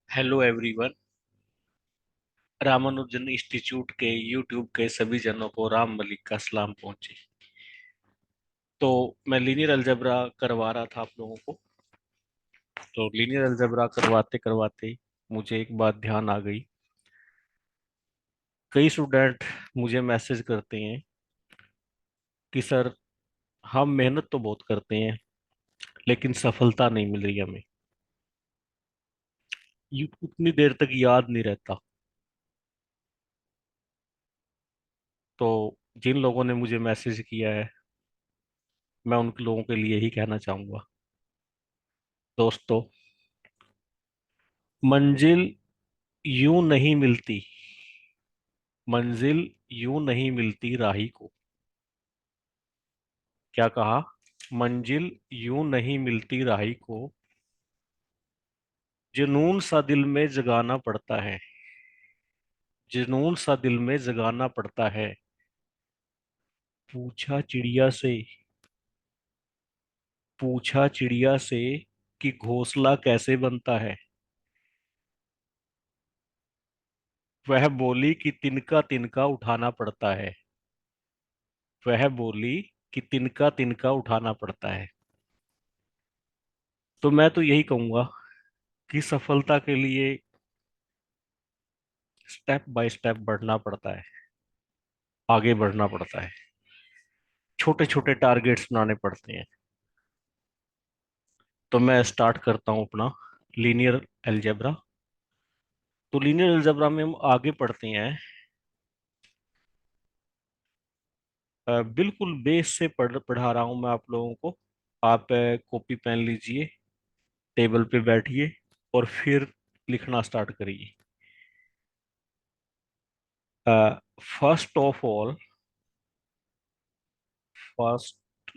Hello everyone. Ramanujan institute के YouTube के सभी जनों को राम मलिक का सलाम पहुंचे। तो मैं लीनियर अलजेब्रा करवा रहा था आप लोगों को। तो लीनियर अलजेब्रा करवाते करवाते मुझे एक बात ध्यान आ गई। कई स्टूडेंट मुझे मैसेज करते हैं कि सर, हम मेहनत तो बहुत करते हैं लेकिन सफलता नहीं मिल रही हमें। उतनी देर तक याद नहीं रहता। तो जिन लोगों ने मुझे मैसेज किया है, मैं उन लोगों के लिए ही कहना चाहूंगा। दोस्तों, मंजिल यूं नहीं मिलती, मंजिल यूं नहीं मिलती राही को। क्या कहा? मंजिल यूं नहीं मिलती राही को, जुनून सा दिल में जगाना पड़ता है, जुनून सा दिल में जगाना पड़ता है। पूछा चिड़िया से, पूछा चिड़िया से कि घोंसला कैसे बनता है। वह बोली कि तिनका तिनका उठाना पड़ता है। वह बोली कि तिनका तिनका उठाना पड़ता है। तो मैं तो यही कहूंगा कि सफलता के लिए स्टेप बाय स्टेप बढ़ना पड़ता है, आगे बढ़ना पड़ता है, छोटे छोटे टारगेट्स बनाने पड़ते हैं। तो मैं स्टार्ट करता हूँ अपना लीनियर अलजेब्रा। तो लीनियर अलजेब्रा में हम आगे पढ़ते हैं। बिल्कुल बेस से पढ़ा रहा हूँ मैं आप लोगों को। आप कॉपी पेन लीजिए, टेबल पे बैठिए और फिर लिखना स्टार्ट करिए। First of all, first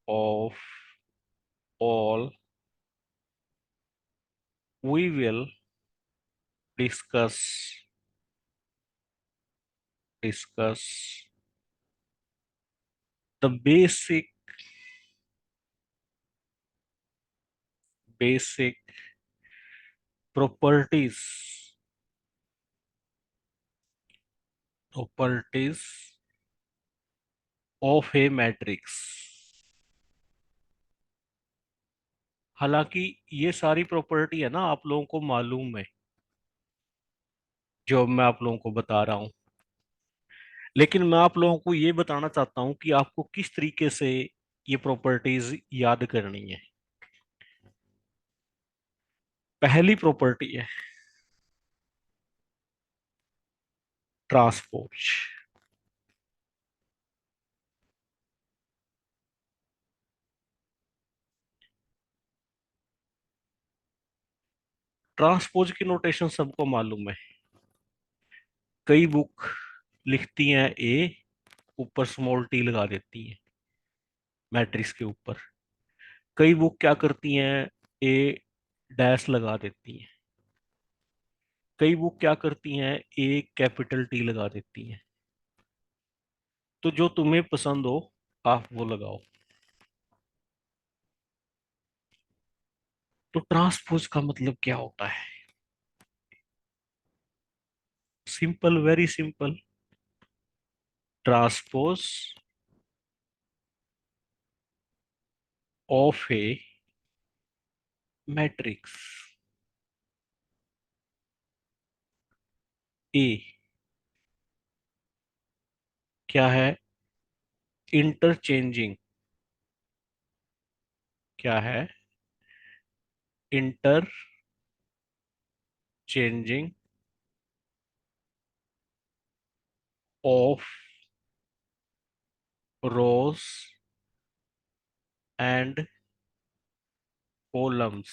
of all, we will discuss, discuss the basic, basic properties, properties of a matrix। हालांकि ये सारी प्रॉपर्टी है ना आप लोगों को मालूम है, जो मैं आप लोगों को बता रहा हूं। लेकिन मैं आप लोगों को ये बताना चाहता हूं कि आपको किस तरीके से ये प्रॉपर्टीज याद करनी है। पहली प्रॉपर्टी है ट्रांसपोज। ट्रांसपोज की नोटेशन सबको मालूम है। कई बुक लिखती हैं ए, ऊपर स्मॉल टी लगा देती हैं मैट्रिक्स के ऊपर। कई बुक क्या करती हैं, ए डैश लगा देती हैं। कई बुक क्या करती हैं, ए कैपिटल टी लगा देती हैं। तो जो तुम्हें पसंद हो आप वो लगाओ। तो ट्रांसपोज का मतलब क्या होता है? Simple, very simple. Transpose of A matrix ए क्या है? इंटरचेंजिंग। क्या है? Interchanging of rose and columns,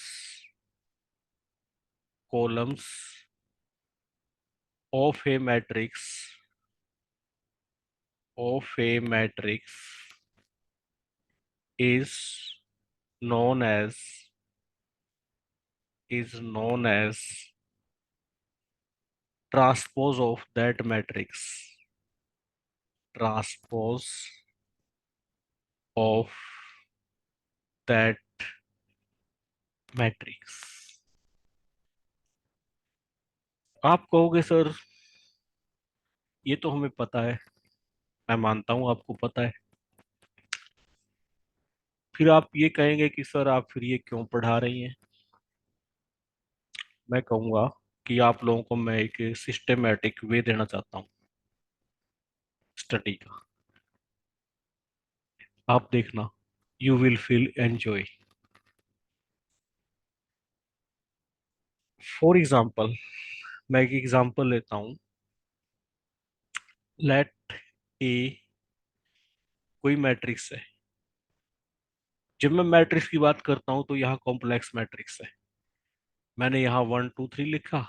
columns of A matrix, of A matrix is known as, is known as transpose of that matrix, transpose of that matrix। आप कहोगे sir ये तो हमें पता है, मैं मानता हूं आपको पता है। फिर आप ये कहेंगे कि सर आप फिर ये क्यों पढ़ा रही हैं। मैं कहूंगा कि आप लोगों को मैं एक सिस्टमेटिक वे देना चाहता हूँ स्टडी का। आप देखना, you will feel enjoy. For example, मैं एक एग्जाम्पल लेता हूँ। लेट ए कोई मैट्रिक्स है। जब मैं मैट्रिक्स की बात करता हूँ तो यहाँ कॉम्प्लेक्स मैट्रिक्स है। मैंने यहाँ 1 2 3 लिखा,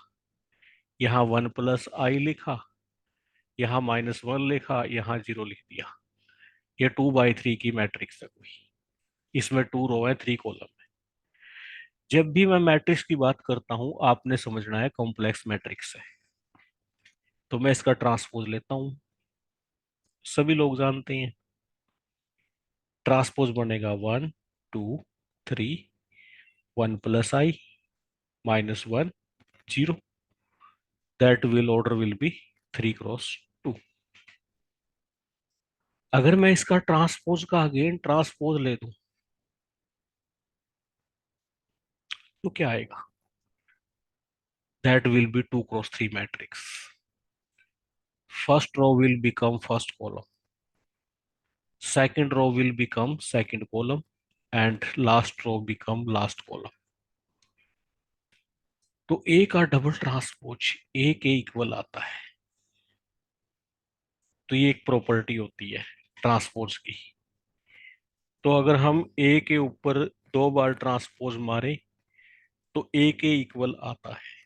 यहाँ 1 + i लिखा, यहाँ -1 लिखा, यहाँ 0 लिख दिया। ये 2 by 3 की मैट्रिक्स है कोई। इसमें 2 रो है, 3 कॉलम है। जब भी मैं मैट्रिक्स की बात करता हूँ आपने समझना है कॉम्प्लेक्स मैट्रिक्स है। तो मैं इसका ट्रांसपोज लेता हूँ। सभी लोग जानते हैं ट्रांसपोज बनेगा 1 2 3, 1 + i -1 0। That will order will be 3 × 2। अगर मैं इसका ट्रांसपोज का अगेन ट्रांसपोज ले दूं तो क्या आएगा? That will be 2 × 3 matrix. First row will become first column, second row will become second column, and last row become last column। तो ए का डबल ट्रांसपोज ए के इक्वल आता है। तो ये एक प्रॉपर्टी होती है ट्रांसपोज की। तो अगर हम ए के ऊपर 2 बार ट्रांसपोज मारे तो ए के इक्वल आता है।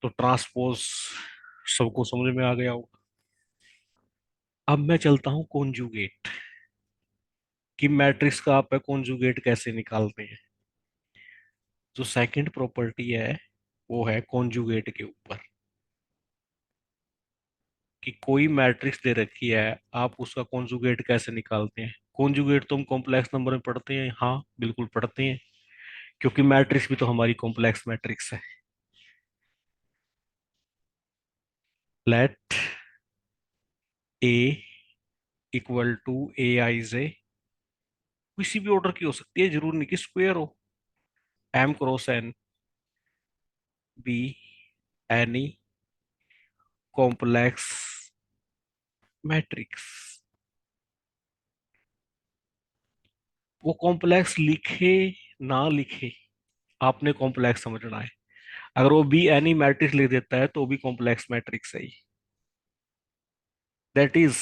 तो ट्रांसपोज सबको समझ में आ गया होगा। अब मैं चलता हूं कॉन्जुगेट, कि मैट्रिक्स का आप कॉन्जुगेट कैसे निकालते हैं। जो सेकंड प्रॉपर्टी है वो है कॉन्जुगेट के ऊपर, कि कोई मैट्रिक्स दे रखी है आप उसका कॉन्जुगेट कैसे निकालते हैं। कॉन्जुगेट तो हम कॉम्प्लेक्स नंबर में पढ़ते हैं, हाँ बिल्कुल पढ़ते हैं, क्योंकि मैट्रिक्स भी तो हमारी कॉम्प्लेक्स मैट्रिक्स है। लेट ए इक्वल टू ए आई जे, किसी भी ऑर्डर की हो सकती है, जरूर नहीं कि स्क्वायर हो। m × n be any complex matrix. वो कॉम्प्लेक्स लिखे ना लिखे आपने कॉम्प्लेक्स समझना है। अगर वो बी एनी मैट्रिक्स लिख देता है तो भी कॉम्प्लेक्स मैट्रिक्स है ही। दैट इज,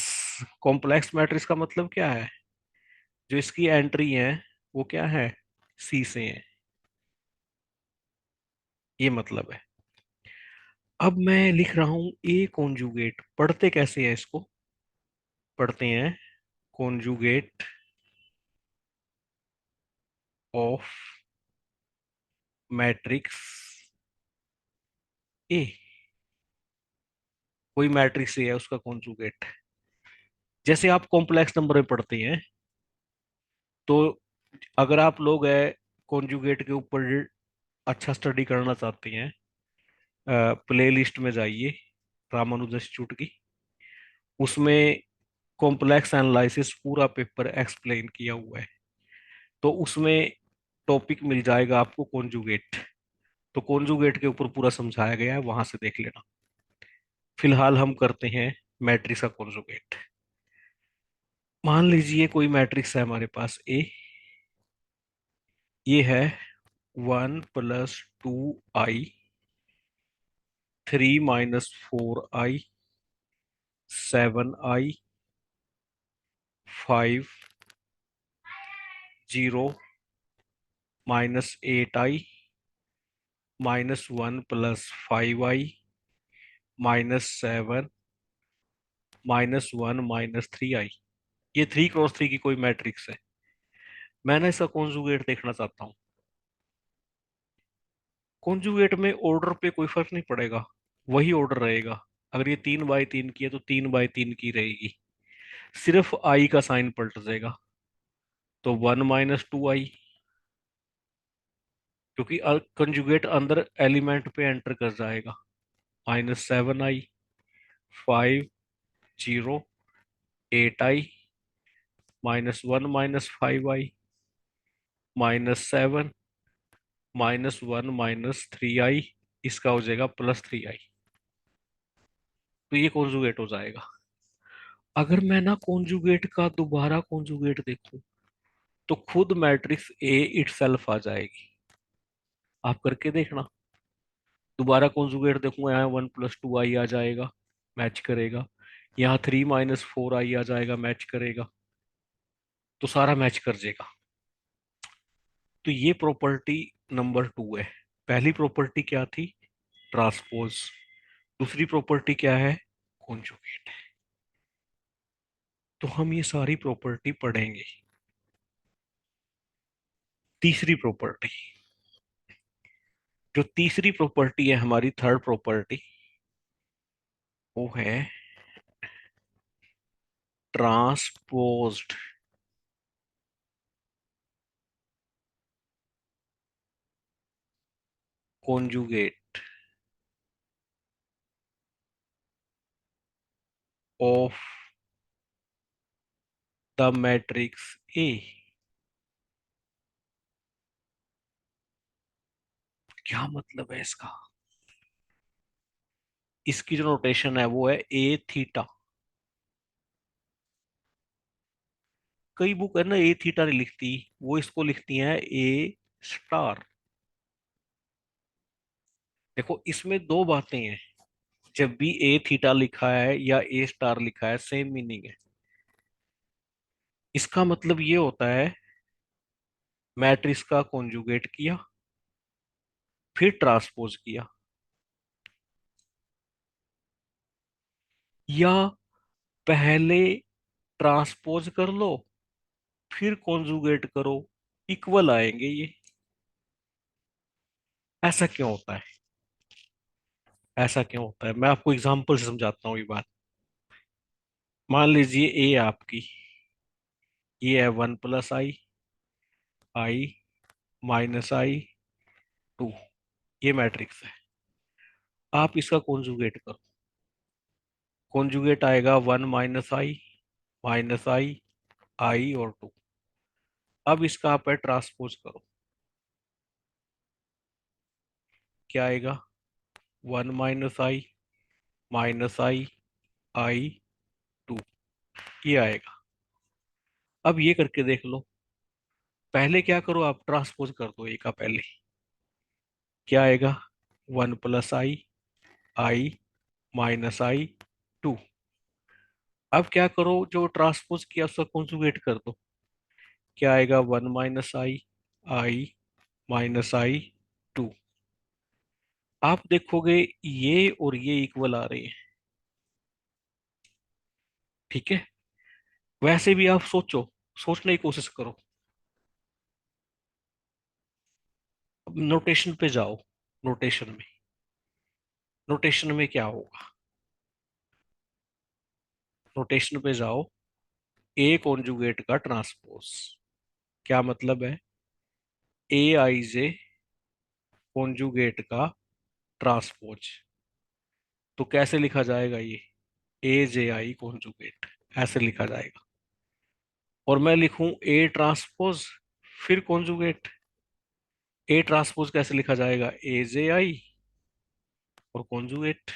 कॉम्प्लेक्स मैट्रिक्स का मतलब क्या है? जो इसकी एंट्री है वो क्या है, सी से है, ये मतलब है। अब मैं लिख रहा हूं ए कॉन्जुगेट, पढ़ते कैसे है इसको? पढ़ते हैं कॉन्जुगेट ऑफ मैट्रिक्स ए। कोई मैट्रिक्स ए है उसका कॉन्जुगेट। जैसे आप कॉम्प्लेक्स नंबर में पढ़ते हैं, तो अगर आप लोग है कॉन्जुगेट के ऊपर अच्छा स्टडी करना चाहते हैं, प्ले लिस्ट में जाइए रामानुज इंस्टीट्यूट की, उसमें कॉम्प्लेक्स एनालिसिस पूरा पेपर एक्सप्लेन किया हुआ है। तो उसमें टॉपिक मिल जाएगा आपको कॉन्जुगेट। तो कॉन्जुगेट के ऊपर पूरा समझाया गया है, वहां से देख लेना। फिलहाल हम करते हैं मैट्रिक्स का कॉन्जुगेट। मान लीजिए कोई मैट्रिक्स है हमारे पास ए, ये है 1 + 2i, 3 - 4i, 7i, 5 0 - 8i, -1 + 5i, -7, -1 - 3i। ये 3 × 3 की कोई मैट्रिक्स है। मैं ना इसका कॉन्जुगेट देखना चाहता हूँ। कॉन्जुगेट में ऑर्डर पे कोई फर्क नहीं पड़ेगा, वही ऑर्डर रहेगा। अगर ये 3 × 3 की है तो 3 × 3 की रहेगी, सिर्फ आई का साइन पलट जाएगा। तो 1 - 2i, क्योंकि कंजुगेट अंदर एलिमेंट पे एंटर कर जाएगा। -7i, 5, 0, 8i, -1 -5i, -7, -1 -3i, इसका हो जाएगा +3i। तो ये कॉन्जुगेट हो जाएगा। अगर मैं ना कॉन्जुगेट का दोबारा कॉन्जुगेट देखूं तो खुद मैट्रिक्स ए इटसेल्फ आ जाएगी। आप करके देखना। दोबारा कॉन्जुगेट देखूंगा, यहाँ 1 + 2i आ जाएगा, मैच करेगा। यहाँ 3 - 4i आ जाएगा, मैच करेगा। तो सारा मैच कर जाएगा। तो ये प्रॉपर्टी नंबर 2 है। पहली प्रॉपर्टी क्या थी? ट्रांसपोज। दूसरी प्रॉपर्टी क्या है? कॉन्जुगेट। तो हम ये सारी प्रॉपर्टी पढ़ेंगे। तीसरी प्रॉपर्टी, जो तीसरी प्रॉपर्टी है हमारी, थर्ड प्रॉपर्टी, वो है transposed conjugate of the matrix A. क्या मतलब है इसका? इसकी जो नोटेशन है वो है ए थीटा। कई बुक है ना ए थीटा नहीं लिखती, वो इसको लिखती है ए स्टार। देखो इसमें दो बातें हैं। जब भी ए थीटा लिखा है या ए स्टार लिखा है, सेम मीनिंग है। इसका मतलब ये होता है मैट्रिक्स का कॉन्जुगेट किया, फिर ट्रांसपोज किया, या पहले ट्रांसपोज कर लो फिर कॉन्जुगेट करो, इक्वल आएंगे ये। ऐसा क्यों होता है? ऐसा क्यों होता है, मैं आपको एग्जांपल से समझाता हूँ ये बात। मान लीजिए ए आपकी, ये है 1 + i, i - i, 2, ये मैट्रिक्स है। आप इसका कॉन्जुगेट करो। कॉन्जुगेट आएगा 1 - i, -i, और 2। अब इसका आप ट्रांसपोज करो, क्या आएगा? 1 - i, -i, 2, ये आएगा। अब ये करके देख लो। पहले क्या करो, आप ट्रांसपोज कर दो ए का पहले। क्या आएगा? 1 + i, -i, 2। अब क्या करो, जो ट्रांसपोज किया उसका कॉन्जुगेट कर दो। क्या आएगा? 1 - i, -i, -i, 2। आप देखोगे ये और ये इक्वल आ रहे हैं। ठीक है। वैसे भी आप सोचो, सोचने की कोशिश करो। अब नोटेशन पे जाओ। नोटेशन में, नोटेशन में क्या होगा? नोटेशन पे जाओ। ए कॉन्जुगेट का ट्रांसपोज, क्या मतलब है? ए i j कॉन्जुगेट का ट्रांसपोज। तो कैसे लिखा जाएगा ये? AJI कॉन्जुगेट, ऐसे लिखा जाएगा। और मैं लिखूं ए ट्रांसपोज फिर कॉन्जुगेट। ए ट्रांसपोज कैसे लिखा जाएगा? AJI और कॉन्जुगेट,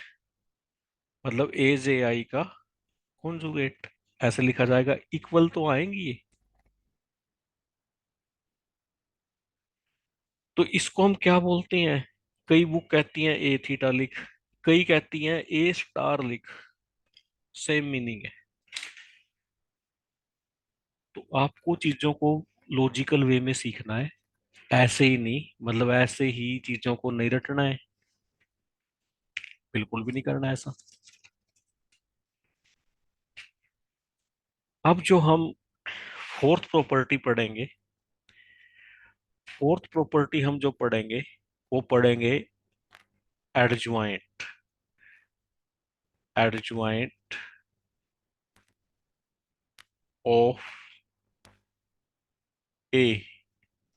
मतलब AJI का कॉन्जुगेट, ऐसे लिखा जाएगा। इक्वल तो आएंगी ये। तो इसको हम क्या बोलते हैं? कई बुक कहती हैं ए थीटा लिख, कई कहती हैं ए स्टार लिख, सेम मीनिंग है। तो आपको चीजों को लॉजिकल वे में सीखना है, ऐसे ही नहीं, मतलब ऐसे ही चीजों को नहीं रटना है। बिल्कुल भी नहीं करना है ऐसा। अब जो हम फोर्थ प्रॉपर्टी पढ़ेंगे, फोर्थ प्रॉपर्टी हम जो पढ़ेंगे वो पढ़ेंगे एडज्वाइंट। एडज्वाइंट ऑफ ए।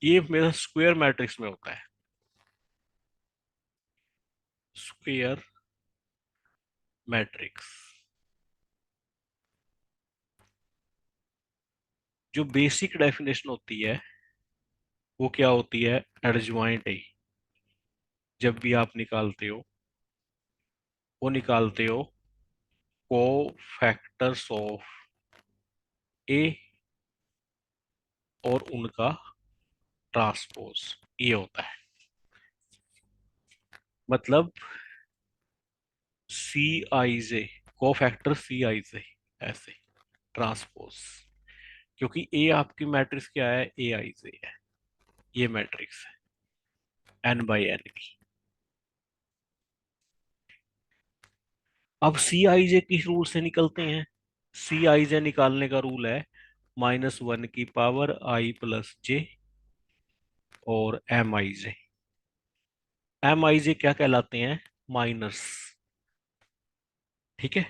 ये मेरा स्क्वायर मैट्रिक्स में होता है। Square matrix. जो बेसिक डेफिनेशन होती है वो क्या होती है? Adjoint A. जब भी आप निकालते हो वो निकालते हो को फैक्टर्स ऑफ ए और उनका ट्रांसपोज, ये होता है। मतलब सी आई जे, को फैक्टर सी आई जे, ऐसे ट्रांसपोज। क्योंकि ए आपकी मैट्रिक्स क्या है? ए आई जे है, ये मैट्रिक्स है एन बाई एन की। अब सी आई जे किस रूल से निकलते हैं? सी आई जे निकालने का रूल है -1 की पावर आई प्लस जे और एम आई जे। एम आई जे क्या कहलाते हैं? माइनस। ठीक है,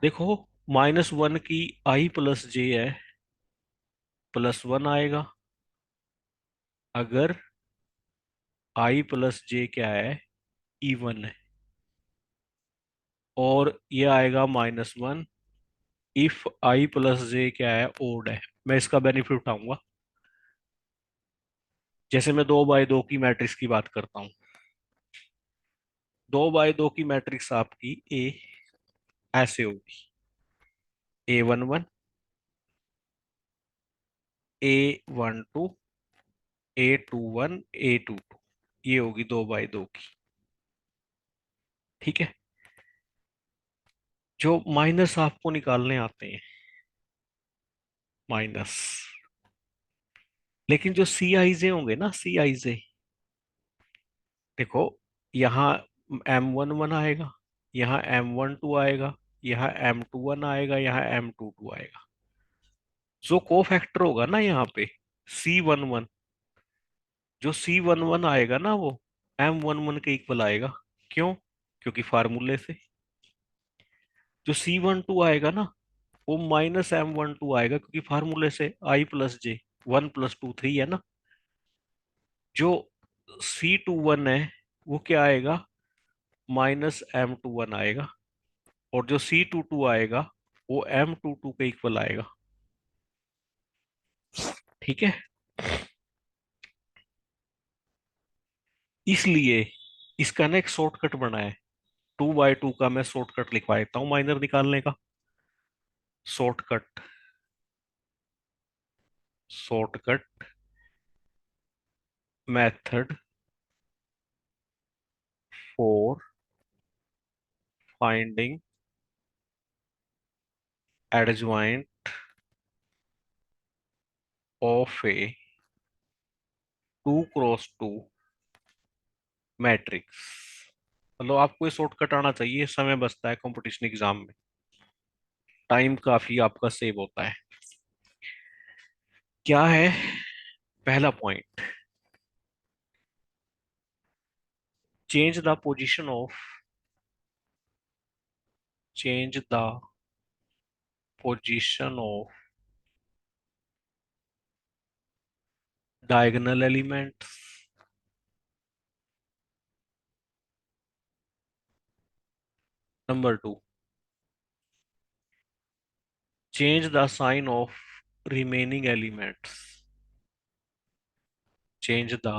देखो, -1 की आई प्लस जे है, +1 आएगा। अगर आई प्लस जे क्या है? इवन है। और ये आएगा -1 इफ आई प्लस जे क्या है? ओड है। मैं इसका बेनिफिट उठाऊंगा। जैसे मैं 2 बाय 2 की मैट्रिक्स की बात करता हूँ। 2 बाय 2 की मैट्रिक्स आपकी ए ऐसे होगी: A11, A12, A21, A22। ये होगी 2 बाय 2 की। ठीक है, जो माइनस आपको निकालने आते हैं, माइनस। लेकिन जो सी आई जे होंगे ना, सी आई जे, देखो, यहाँ M11 आएगा, यहाँ M12 आएगा, यहाँ M21 आएगा, यहाँ M22 आएगा। जो को फैक्टर होगा ना यहाँ पे, C11, जो C11 आएगा ना वो M11 के इक्वल आएगा। क्यों? क्योंकि फार्मूले से। जो C12 आएगा ना वो -M12 आएगा, क्योंकि फार्मूले से आई प्लस जे, 1 + 2 3 है ना। जो C21 है वो क्या आएगा? -M21 आएगा। और जो C22 आएगा वो M22 के इक्वल आएगा। ठीक है, इसलिए इसका ना एक शॉर्टकट बना है। 2 बाय 2 का मैं शॉर्टकट लिखवा देता हूँ माइनर निकालने का। Shortcut, shortcut method for finding adjoint of A 2 × 2 matrix. मतलब आपको ये शॉर्टकट आना चाहिए, समय बचता है कंपटीशन एग्जाम में, टाइम काफी आपका सेव होता है। क्या है पहला point? Change the position of, change the position of diagonal elements. Number 2, change the sign of remaining elements, change the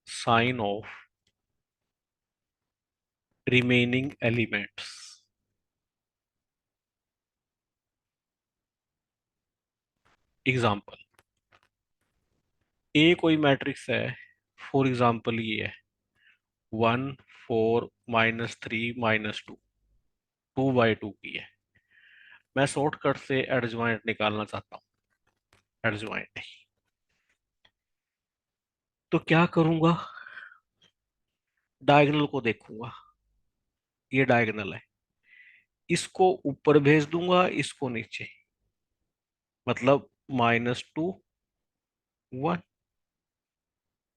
sign of remaining elements। Example, A कोई मैट्रिक्स है, फॉर एग्जाम्पल ये है 1 4 -3 -2, 2 बाय 2 की है। मैं शॉर्टकट से adjoint निकालना चाहता हूँ, एडजॉइंट। तो क्या करूंगा? डायगोनल को देखूंगा, ये डायगोनल है, इसको ऊपर भेज दूंगा, इसको नीचे। मतलब -2 1।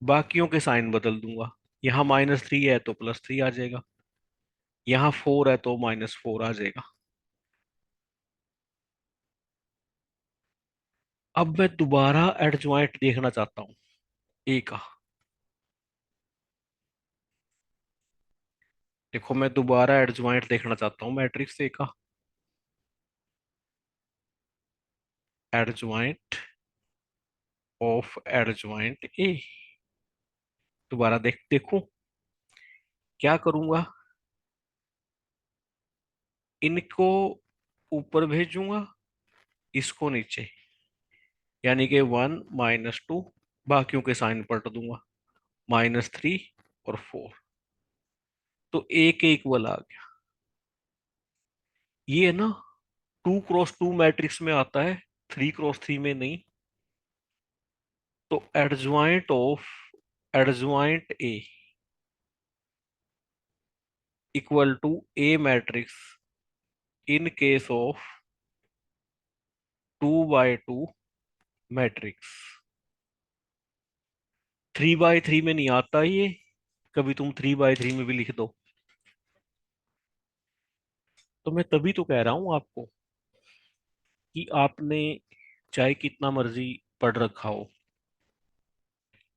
बाकियों के साइन बदल दूंगा। यहाँ -3 है तो +3 आ जाएगा, यहाँ 4 है तो -4 आ जाएगा। अब मैं दोबारा एडजॉइंट देखना चाहता हूँ ए का। देखो मैं दोबारा एडजॉइंट देखना चाहता हूँ मैट्रिक्स ए का। एडजॉइंट ऑफ एडजॉइंट ए। दोबारा देखूं क्या करूंगा। इनको ऊपर भेजूंगा, इसको नीचे, यानी कि 1 - 2, बाकियों के साइन पलट दूंगा, -3 और 4। तो ए के इक्वल आ गया। ये है ना 2 × 2 मैट्रिक्स में आता है, 3 × 3 में नहीं। तो adjoint of adjoint A equal to A matrix in case of 2 × 2 matrix. 3 × 3 में नहीं आता ये, कभी तुम 3 × 3 में भी लिख दो। तो मैं तभी तो कह रहा हूं आपको कि आपने चाहे कितना मर्जी पढ़ रखा हो,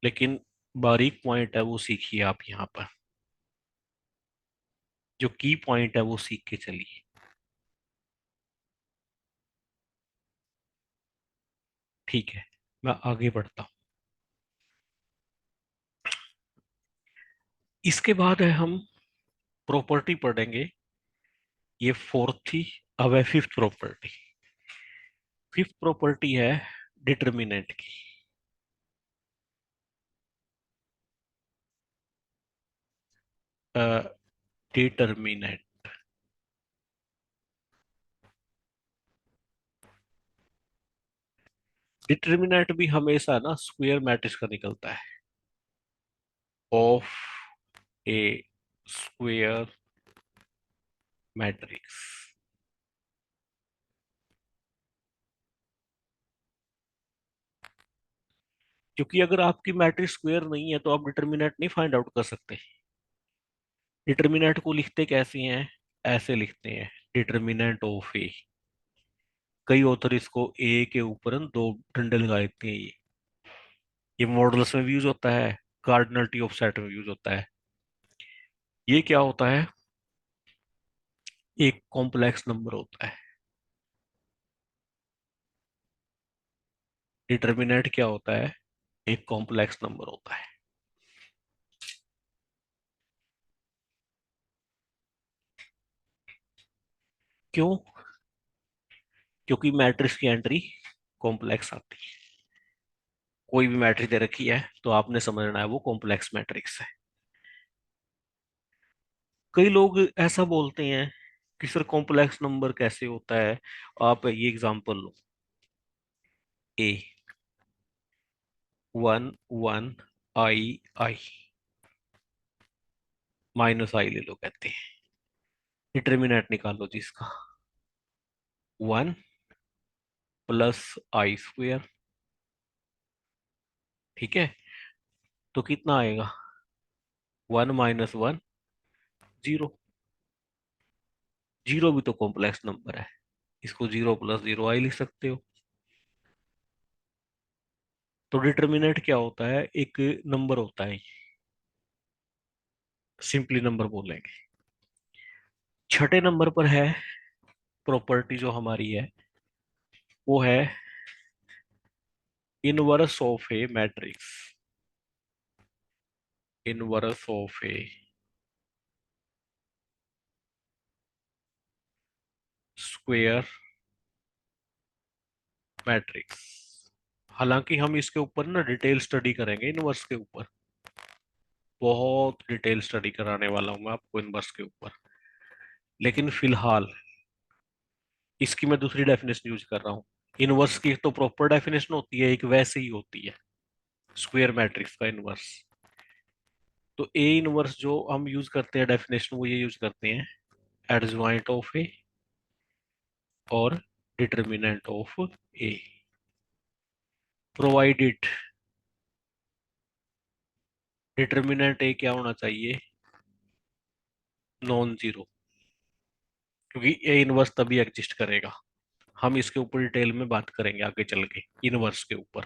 लेकिन बारीक पॉइंट है वो सीखिए आप यहाँ पर। जो की पॉइंट है वो सीख के चलिए। ठीक है, मैं आगे बढ़ता हूँ। इसके बाद है हम प्रॉपर्टी पढ़ेंगे। ये फोर्थ थी, अब है फिफ्थ प्रॉपर्टी। फिफ्थ प्रॉपर्टी है डिटर्मिनेंट की। डिटर्मिनेंट, डिटर्मिनेंट भी हमेशा ना स्क्वायर मैट्रिक्स का निकलता है। Of A square matrix. क्योंकि अगर आपकी मैट्रिक्स स्क्वायर नहीं है तो आप डिटर्मिनेंट नहीं फाइंड आउट कर सकते। डिटर्मिनेंट को लिखते कैसे हैं, ऐसे लिखते हैं, डिटर्मिनेंट ऑफ ए। कई ऑथर इसको ए के ऊपर न दो डंडे लगा देते हैं। ये मॉडल्स में भी यूज होता है, कार्डिनल टी ऑफ सेट में यूज होता है। ये क्या होता है, एक कॉम्प्लेक्स नंबर होता है। डिटर्मिनेंट क्या होता है, एक कॉम्प्लेक्स नंबर होता है। क्यों? क्योंकि मैट्रिक्स की एंट्री कॉम्प्लेक्स आती है। कोई भी मैट्रिक्स दे रखी है तो आपने समझना है वो कॉम्प्लेक्स मैट्रिक्स है। कई लोग ऐसा बोलते हैं कि सर कॉम्प्लेक्स नंबर कैसे होता है। आप ये example low, A 1 1 I -i ले लो कहते हैं। डिटर्मिनेंट निकालो जिसका, 1 + i²। ठीक है, तो कितना आएगा, 1 - 1 0। जीरो भी तो कॉम्प्लेक्स नंबर है, इसको 0 + 0 i लिख सकते हो। तो डिटर्मिनेंट क्या होता है, एक नंबर होता है, सिंपली नंबर बोलेंगे। छठे नंबर पर है प्रॉपर्टी जो हमारी है, वो है inverse of A matrix. Inverse of A square matrix. हालांकि हम इसके ऊपर ना डिटेल स्टडी करेंगे इनवर्स के ऊपर। बहुत डिटेल स्टडी कराने वाला हूं मैं आपको इनवर्स के ऊपर। लेकिन फिलहाल इसकी मैं दूसरी डेफिनेशन यूज कर रहा हूँ। इनवर्स की तो प्रॉपर डेफिनेशन होती है, एक वैसे ही होती है स्क्वायर मैट्रिक्स का इनवर्स। तो ए इनवर्स जो हम यूज करते हैं डेफिनेशन, वो ये यूज करते हैं, एडजॉइंट ऑफ ए और determinant of A, provided determinant A क्या होना चाहिए, नॉन जीरो। क्योंकि ए इनवर्स तभी एग्जिस्ट करेगा। हम इसके ऊपर डिटेल में बात करेंगे आगे चल के इनवर्स के ऊपर,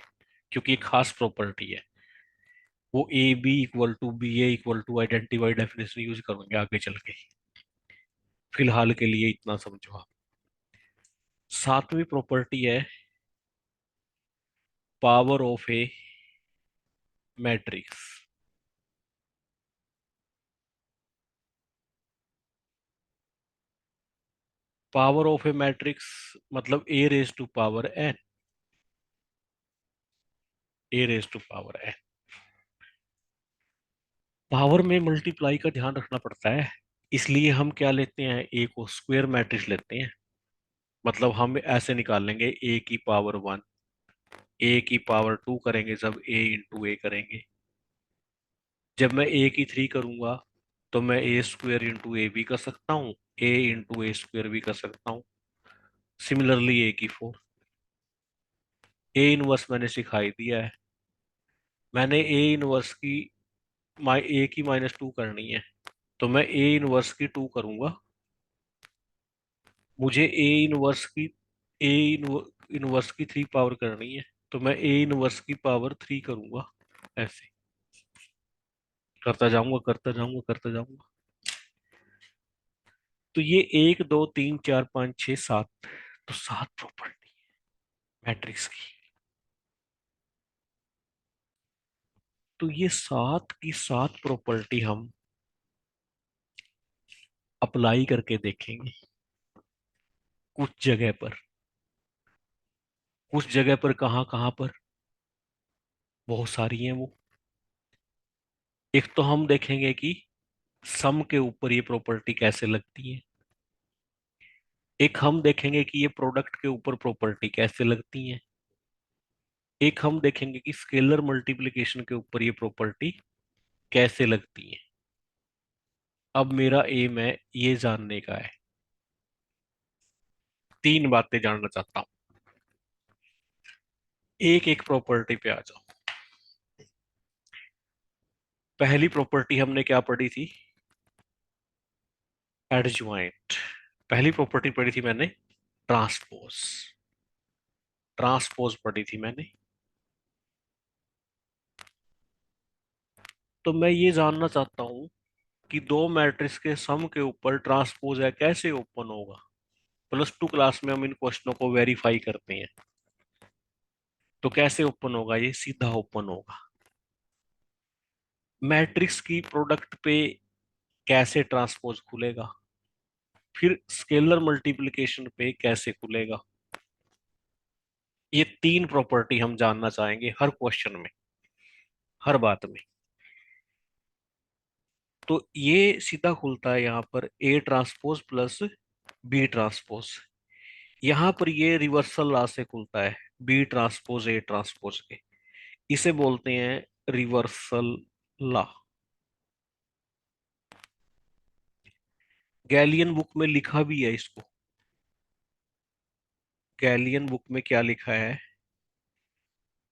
क्योंकि एक खास प्रॉपर्टी है। वो A B equal to B A equal to identify definition use करेंगे आगे चल के। फिलहाल के लिए इतना समझो आप। सातवीं प्रॉपर्टी है power of A matrix. Power of A matrix मतलब A raise to power n. A raise to power n. Power में मल्टीप्लाई का ध्यान रखना पड़ता है, इसलिए हम क्या लेते हैं, ए को स्क्वायर मैट्रिक्स लेते हैं। मतलब हम ऐसे निकाल लेंगे ए की पावर वन, ए की पावर टू करेंगे जब ए इंटू ए करेंगे। जब मैं ए की थ्री करूंगा तो मैं ए स्क्वायर इंटू ए भी कर सकता हूँ, ए इंटू ए स्क्वायर भी कर सकता हूँ। सिमिलरली ए की फोर। ए इनवर्स मैंने सिखाई दिया है। मैंने ए इनवर्स की ए की माइनस टू करनी है, तो मैं ए इनवर्स की टू करूंगा। मुझे ए इनवर्स की ए इनवर्स की थ्री पावर करनी है, तो मैं ए इनवर्स की पावर थ्री करूंगा। ऐसे करता जाऊंगा करता जाऊंगा करता जाऊंगा। तो ये एक दो तीन चार पाँच छः सात, तो सात प्रॉपर्टी मैट्रिक्स की। तो ये सात की सात प्रॉपर्टी हम अप्लाई करके देखेंगे कुछ जगह पर। कुछ जगह पर कहाँ कहाँ पर, बहुत सारी हैं वो। एक तो हम देखेंगे कि सम के ऊपर ये प्रॉपर्टी कैसे लगती है। एक हम देखेंगे कि ये प्रोडक्ट के ऊपर प्रॉपर्टी कैसे लगती है। एक हम देखेंगे कि स्केलर मल्टीप्लिकेशन के ऊपर ये प्रॉपर्टी कैसे लगती है। अब मेरा एम है ये जानने का है, तीन बातें जानना चाहता हूं। एक एक प्रॉपर्टी पे आ जाओ। पहली प्रॉपर्टी हमने क्या पढ़ी थी, एडज्वाइंट। पहली प्रॉपर्टी पढ़ी थी मैंने ट्रांसपोज। ट्रांसपोज पढ़ी थी मैंने। तो मैं ये जानना चाहता हूं कि दो मैट्रिक्स के सम के ऊपर ट्रांसपोज है कैसे ओपन होगा। प्लस टू क्लास में हम इन क्वेश्चनों को वेरीफाई करते हैं। तो कैसे ओपन होगा, ये सीधा ओपन होगा। मैट्रिक्स की प्रोडक्ट पे कैसे ट्रांसपोज खुलेगा, फिर स्केलर मल्टीप्लिकेशन पे कैसे खुलेगा। ये तीन प्रॉपर्टी हम जानना चाहेंगे हर क्वेश्चन में, हर बात में। तो ये सीधा खुलता है यहाँ पर A transpose plus B transpose. यहाँ पर ये रिवर्सल लॉ से खुलता है, बी ट्रांसपोज ए ट्रांसपोज के। इसे बोलते हैं रिवर्सल लॉ। गैलियन बुक में लिखा भी है इसको। गैलियन बुक में क्या लिखा है,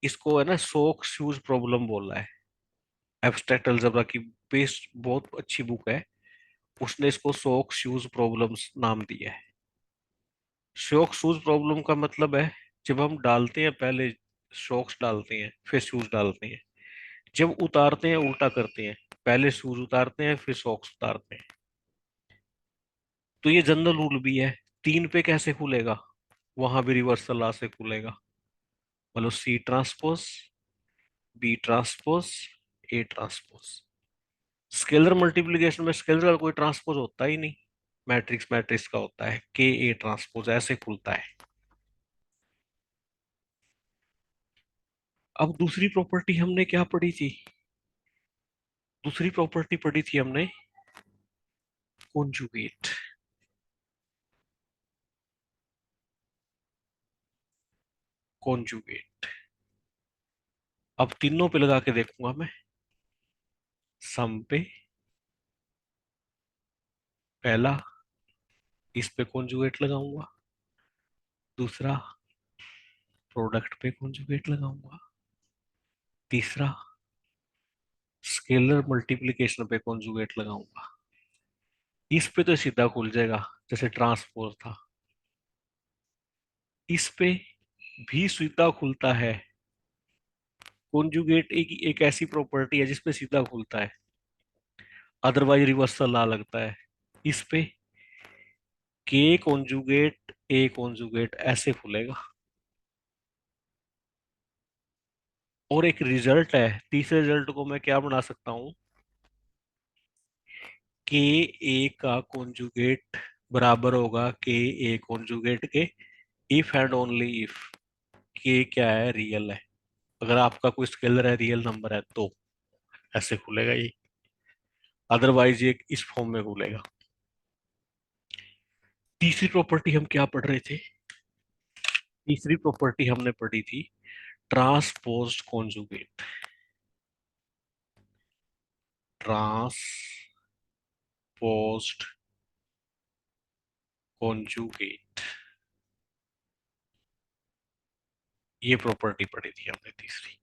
इसको है ना सोक शूज प्रॉब्लम बोला है। एब्स्ट्रैक्ट अलजेब्रा की बेस्ट बहुत अच्छी बुक है। उसने इसको शॉक शूज प्रॉब्लम्स नाम दिया है। शॉक शूज प्रॉब्लम का मतलब है, जब हम डालते हैं पहले शॉक्स डालते हैं फिर शूज डालते हैं, जब उतारते हैं उल्टा करते हैं, पहले शूज उतारते हैं फिर सॉक्स उतारते हैं। तो ये जनरल रूल भी है। तीन पे कैसे खुलेगा, वहां भी रिवर्सल लॉ से खुलेगा। मतलब C transpose, B transpose, A transpose. Scalar multiplication में स्केलर का कोई ट्रांसपोज होता ही नहीं, मैट्रिक्स मैट्रिक्स का होता है, के ए ट्रांसपोज ऐसे खुलता है। अब दूसरी प्रॉपर्टी हमने क्या पढ़ी थी, दूसरी प्रॉपर्टी पढ़ी थी हमने कॉन्जुगेट। कॉन्जुगेट अब तीनों पे लगा के देखूंगा मैं। सम पे पहला, इस पे कॉन्जुगेट लगाऊंगा। दूसरा, प्रोडक्ट पे कॉन्जुगेट लगाऊंगा। तीसरा, स्केलर मल्टीप्लिकेशन पे कॉन्जुगेट लगाऊंगा। इस पे तो सीधा खुल जाएगा जैसे ट्रांसपोज था। इस पे भी सीधा खुलता है कॉन्जुगेट एक ऐसी प्रॉपर्टी है जिसपे सीधा खुलता है, अदरवाइज रिवर्सल ला लगता है। इस पे के कॉन्जुगेट ए कॉन्जुगेट ऐसे खुलेगा। और एक रिजल्ट है, तीसरे रिजल्ट को मैं क्या बना सकता हूं, के ए का कॉन्जुगेट बराबर होगा के ए कॉन्जुगेट के, if and only if k क्या है, रियल है। अगर आपका कोई स्केलर है, रियल नंबर है, तो ऐसे खुलेगा ये, अदरवाइज ये इस फॉर्म में खुलेगा। तीसरी प्रॉपर्टी हम क्या पढ़ रहे थे, तीसरी प्रॉपर्टी हमने पढ़ी थी ट्रांसपोज्ड कॉन्जुगेट। ट्रांसपोज्ड कॉन्जुगेट, ये प्रॉपर्टी पढ़ी थी हमने तीसरी।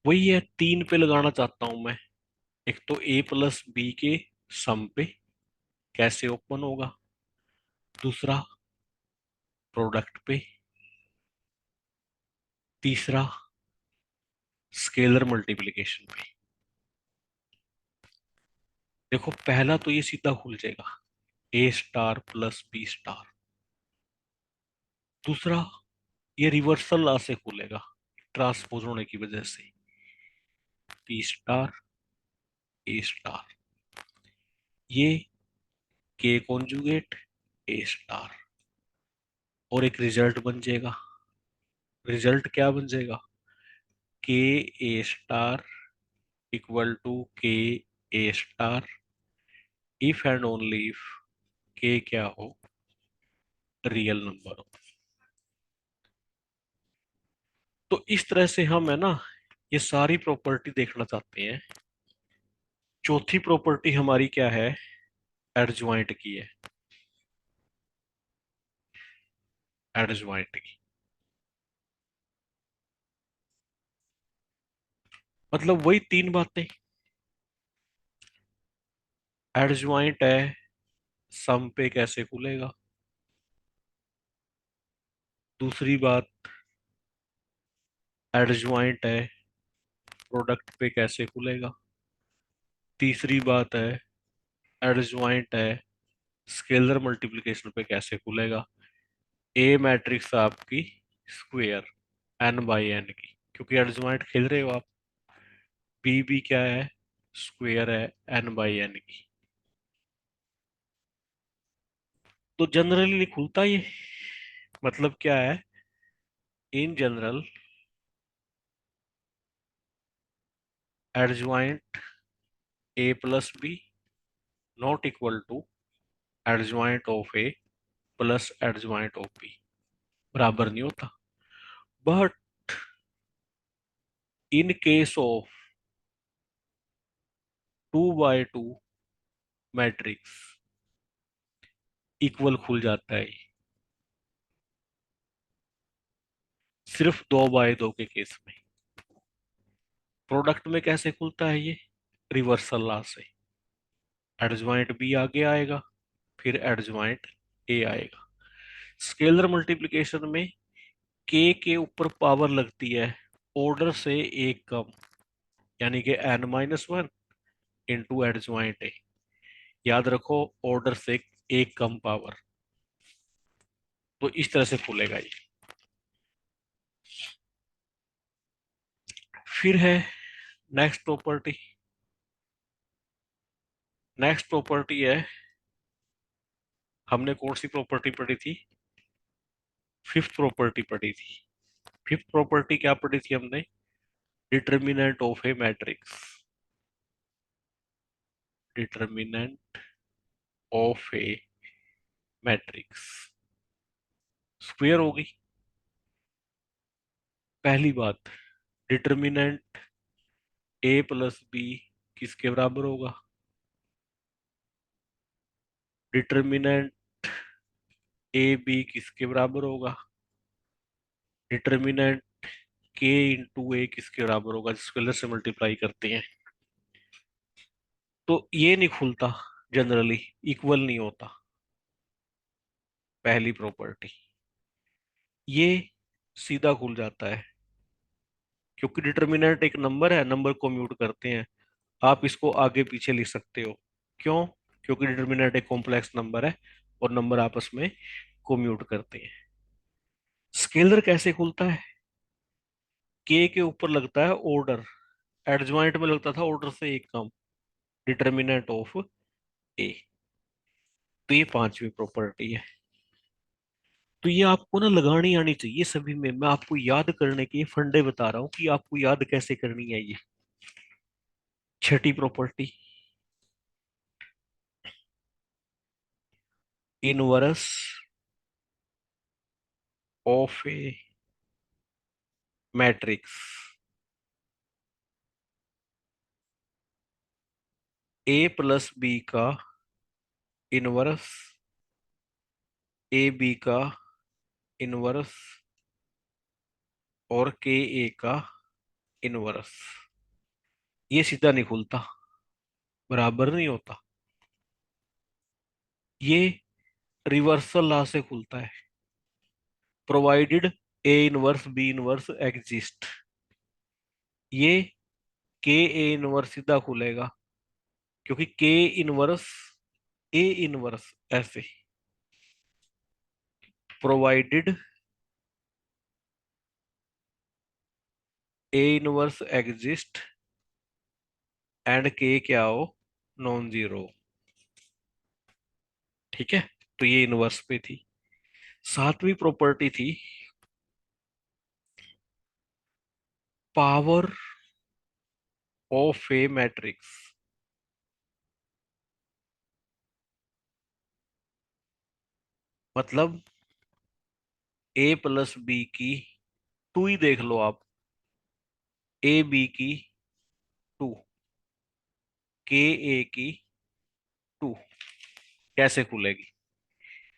वही है, तीन पे लगाना चाहता हूं मैं। एक तो ए प्लस बी के सम पे कैसे ओपन होगा, दूसरा प्रोडक्ट पे, तीसरा स्केलर मल्टीप्लिकेशन पे। देखो पहला तो ये सीधा खुल जाएगा, ए स्टार प्लस बी स्टार। दूसरा ये रिवर्सल ला से खुलेगा, ट्रांसपोज होने की वजह से, बी स्टार ए स्टार। ये के कॉन्जुगेट ए स्टार। और एक रिजल्ट बन जाएगा, रिजल्ट क्या बन जाएगा, के A star equal to k A star if and only if k क्या हो, रियल नंबर हो। तो इस तरह से हम है ना ये सारी प्रॉपर्टी देखना चाहते हैं। चौथी प्रॉपर्टी हमारी क्या है, एडज्वाइंट की है, एडज्वाइंट की। मतलब वही तीन बातें, एडज्वाइंट है, सम पे कैसे खुलेगा, दूसरी बात एडज्वाइंट है, प्रोडक्ट पे कैसे खुलेगा, तीसरी बात है एडज्वाइंट है, स्केलर मल्टीप्लिकेशन पे कैसे खुलेगा। ए मैट्रिक्स आपकी स्क्वायर एन बाई एन की, क्योंकि एडज्वाइंट खेल रहे हो आप। बी भी क्या है, स्क्वायर है एन बाई एन की। तो जनरली नहीं खुलता ये, मतलब क्या है, in general adjoint A plus B not equal to adjoint of A plus adjoint of B, बराबर नहीं होता। But in case of 2 by 2 matrix equal खुल जाता है, सिर्फ 2 by 2 के केस में। प्रोडक्ट में कैसे खुलता है ये, रिवर्सल लॉ से, एडज्वाइंट बी आगे आएगा, फिर एडज्वाइंट ए आएगा। स्केलर मल्टीप्लिकेशन में के ऊपर पावर लगती है ऑर्डर से एक कम, यानी कि n-1 इंटू एडज्वाइंट ए। याद रखो, ऑर्डर से एक कम पावर। तो इस तरह से खुलेगा ये। फिर है नेक्स्ट प्रॉपर्टी, नेक्स्ट प्रॉपर्टी है, हमने कौन सी प्रॉपर्टी पढ़ी थी, फिफ्थ प्रॉपर्टी पढ़ी थी। फिफ्थ प्रॉपर्टी क्या पढ़ी थी हमने, determinant of A matrix, determinant of A matrix square होगी। पहली बात, डिटर्मिनेंट ए प्लस बी किसके बराबर होगा, डिटर्मिनेंट ए बी किसके बराबर होगा, डिटर्मिनेंट के इंटू ए किसके बराबर होगा, स्केलर से मल्टीप्लाई करते हैं। तो ये नहीं खुलता, जनरली इक्वल नहीं होता, पहली प्रॉपर्टी। ये सीधा खुल जाता है, क्योंकि डिटर्मिनेंट एक नंबर है, नंबर को म्यूट करते हैं। आप इसको आगे पीछे लिख सकते हो। क्यों? क्योंकि डिटर्मिनेंट एक कॉम्प्लेक्स नंबर है और नंबर आपस में कोम्यूट करते हैं। स्केलर कैसे खुलता है? के ऊपर लगता है ऑर्डर, एडजॉइंट में लगता था ऑर्डर से एक कम, डिटर्मिनेंट ऑफ ए। तो ये पांचवी प्रॉपर्टी है। तो ये आपको ना लगानी आनी चाहिए सभी में। मैं आपको याद करने के फंडे बता रहा हूँ कि आपको याद कैसे करनी है ये। छठी property, inverse of A matrix. A plus B का इनवर्स, ए बी का इनवर्स और के ए का इनवर्स। ये सीधा नहीं खुलता, बराबर नहीं होता। ये रिवर्सल लॉ से खुलता है। Provided A inverse B inverse exist, ये के ए इनवर्स सीधा खुलेगा, क्योंकि के इनवर्स ए इनवर्स ऐसे। Provided A inverse exist and k क्या हो, नॉन जीरो। ठीक है, तो ये इनवर्स पे थी। सातवीं प्रॉपर्टी थी पावर ऑफ ए मैट्रिक्स। मतलब ए प्लस बी की टू ही देख लो आप, ए बी की टू, के ए की टू, कैसे खुलेगी?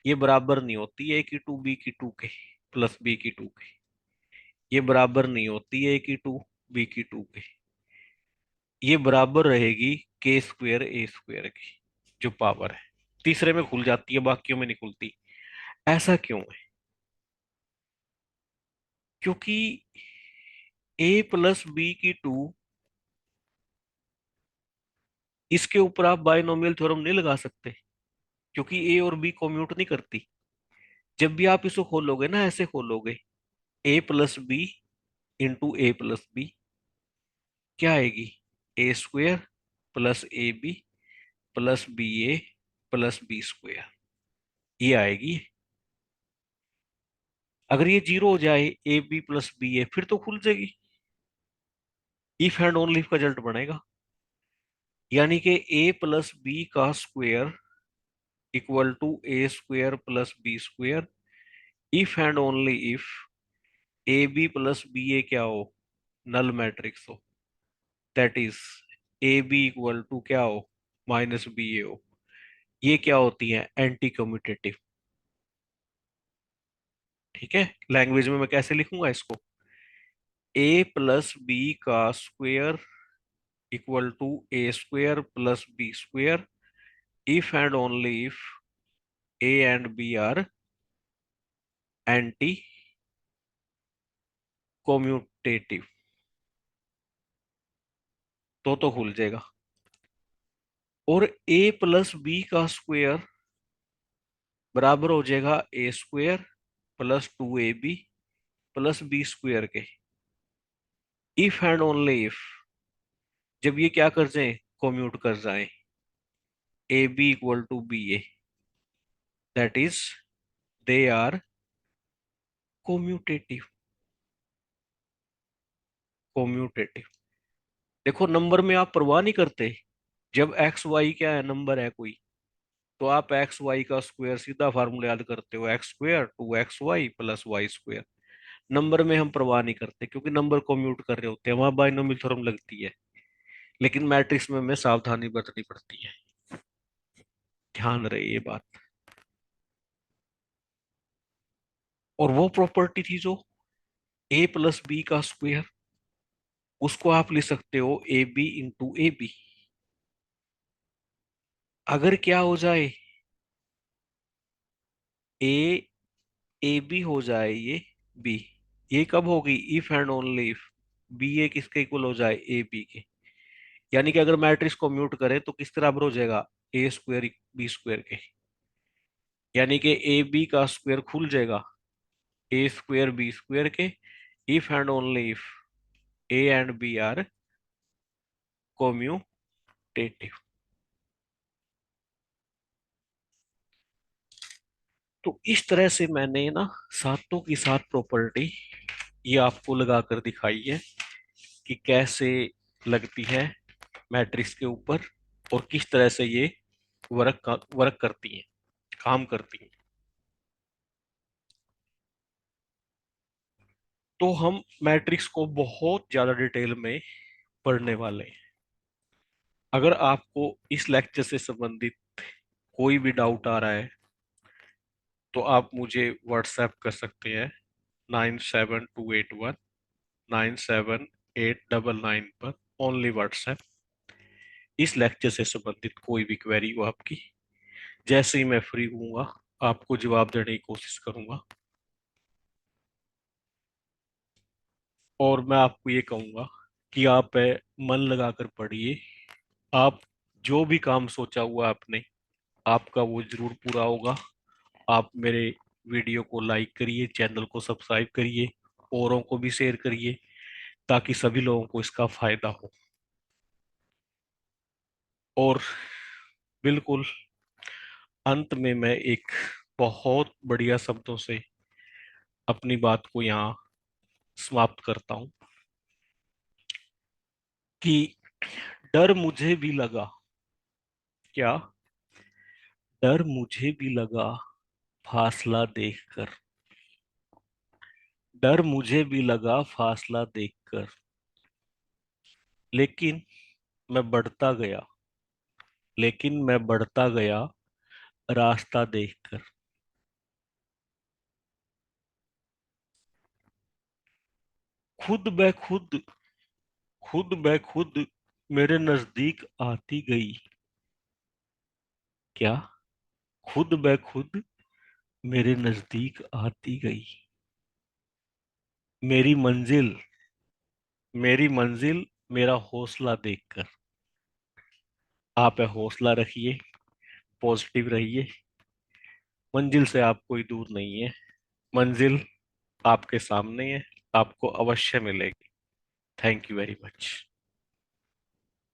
ये बराबर नहीं होती ए की टू बी की टू के प्लस बी की टू के। ये बराबर नहीं होती ए की टू बी की टू के। ये बराबर रहेगी के स्क्वेयर ए स्क्वेयर की जो पावर है। तीसरे में खुल जाती है, बाकियों में नहीं खुलती। ऐसा क्यों है? क्योंकि ए प्लस बी की टू, इसके ऊपर आप बाइनोमियल थ्योरम नहीं लगा सकते, क्योंकि ए और बी कोम्यूट नहीं करती। जब भी आप इसको खोलोगे ना, ऐसे खोलोगे, A plus B into A plus B, क्या आएगी? A square plus A B plus B A plus B square, ये आएगी। अगर ये जीरो हो जाए, A B plus B A, फिर तो खुल जाएगी। इफ एंड ओनली इफ का रिजल्ट बनेगा। यानी कि ए प्लस बी का square equal to A square plus B square, if and only if A B plus B ए क्या हो, नल मैट्रिक्स हो। That is A B equal to क्या हो, माइनस बी ए हो। ये क्या होती है, एंटी कम्यूटेटिव। ठीक है, लैंग्वेज में मैं कैसे लिखूंगा इसको? ए प्लस बी का square equal to A square plus B square, if and only if A and B are anti commutative. तो खुल जाएगा। और ए प्लस बी का स्क्वायर बराबर हो जाएगा A square plus two A B plus B square के, if and only if जब ये क्या कर जाए, कम्यूट कर जाए, A B equal to B A, that is they are कोम्यूटेटिव। कोम्यूटेटिव। देखो, नंबर में आप परवाह नहीं करते। जब एक्स वाई क्या है, नंबर है कोई, तो आप एक्स वाई का स्क्वायर सीधा फार्मूला याद करते हो, x square two x y plus y square. Number में हम परवाह नहीं करते, क्योंकि नंबर को म्यूट कर रहे होते हैं, वहां बाइनोमियल थ्योरम लगती है। लेकिन मैट्रिक्स में हमें सावधानी बरतनी पड़ती है। ध्यान रहे ये बात। और वो प्रॉपर्टी थी जो ए प्लस बी का स्क्वायर, उसको आप लिख सकते हो A B into A B. अगर क्या हो जाए, ए ए बी हो जाए ये बी, ये कब होगी, if and only if B A किसके इक्वल हो जाए, ए बी के। यानी कि अगर मैट्रिक्स को म्यूट करें तो किस बराबर हो जाएगा, ए स्क्वायर बी स्क्वायर के। यानी कि ए बी का स्क्वायर खुल जाएगा ए स्क्वायर बी स्क्वायर के, if and only if A and B are commutative. तो इस तरह से मैंने ना सातों की सात प्रॉपर्टी ये आपको लगा कर दिखाई है कि कैसे लगती है मैट्रिक्स के ऊपर और किस तरह से ये वर्क करती हैं, काम करती हैं। तो हम मैट्रिक्स को बहुत ज्यादा डिटेल में पढ़ने वाले हैं। अगर आपको इस लेक्चर से संबंधित कोई भी डाउट आ रहा है तो आप मुझे व्हाट्सएप कर सकते हैं 9728197899 पर, ओनली व्हाट्सएप। इस लेक्चर से संबंधित कोई भी क्वेरी हो आपकी, जैसे ही मैं फ्री हूँगा आपको जवाब देने की कोशिश करूंगा। और मैं आपको ये कहूंगा कि आप मन लगाकर पढ़िए। आप जो भी काम सोचा हुआ आपने, आपका वो जरूर पूरा होगा। आप मेरे वीडियो को लाइक करिए, चैनल को सब्सक्राइब करिए, औरों को भी शेयर करिए ताकि सभी लोगों को इसका फायदा हो। और बिल्कुल अंत में मैं एक बहुत बढ़िया शब्दों से अपनी बात को यहाँ समाप्त करता हूँ कि डर मुझे भी लगा, क्या, डर मुझे भी लगा फासला देखकर, डर मुझे भी लगा फासला देखकर, लेकिन मैं बढ़ता गया, लेकिन मैं बढ़ता गया रास्ता देखकर। खुद ब खुद, खुद ब खुद मेरे नजदीक आती गई, क्या, खुद ब खुद मेरे नजदीक आती गई। मेरी मंजिल, मेरी मंजिल मेरा हौसला देखकर। आप हौसला रखिए, पॉजिटिव रहिए। मंजिल से आप कोई दूर नहीं है, मंजिल आपके सामने है, आपको अवश्य मिलेगी। Thank you very much.